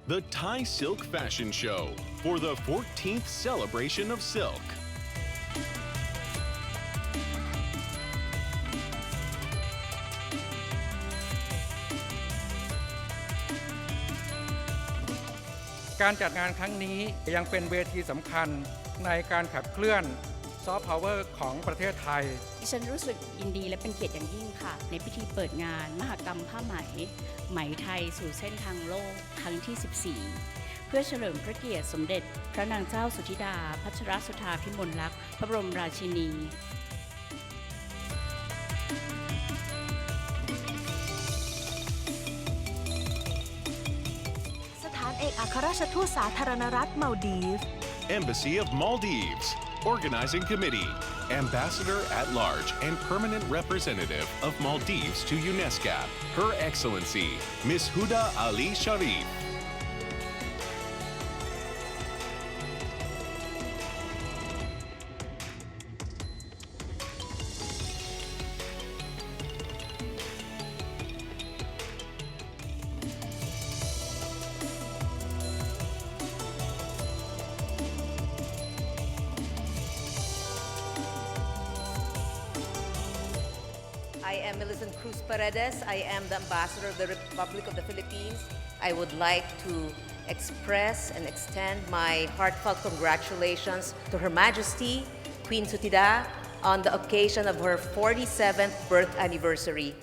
the Thai Silk Fashion Show for the 14th celebration of silk. "การจัดงานครั้งนี้ยังเป็นเวทีสำคัญในการขับเคลื่อนซอฟต์พาวเวอร์ของประเทศไทยดิฉันรู้สึกยินดีและเป็นเกียรติอย่างยิ่งค่ะในพิธีเปิดงานมหกรรมผ้าไหมไหมไทยสู่เส้นทางโลกครั้งที่ 14 เพื่อเฉลิมพระเกียรติสมเด็จพระนางเจ้าสุธิดาพัชรสุธาพิมลลักษณ์พระบรมราชินีสถานเอกอัครราชทูตสาธารณรัฐมาลดีฟ Embassy of Maldives, Organizing Committee, Ambassador at Large and Permanent Representative of Maldives to UNESCAP, Her Excellency, Ms. Huda Ali Shareef. I am Millicent Cruz Paredes. I am the Ambassador of the Republic of the Philippines. I would like to express and extend my heartfelt congratulations to Her Majesty, Queen Sutida, on the occasion of her 47th birth anniversary.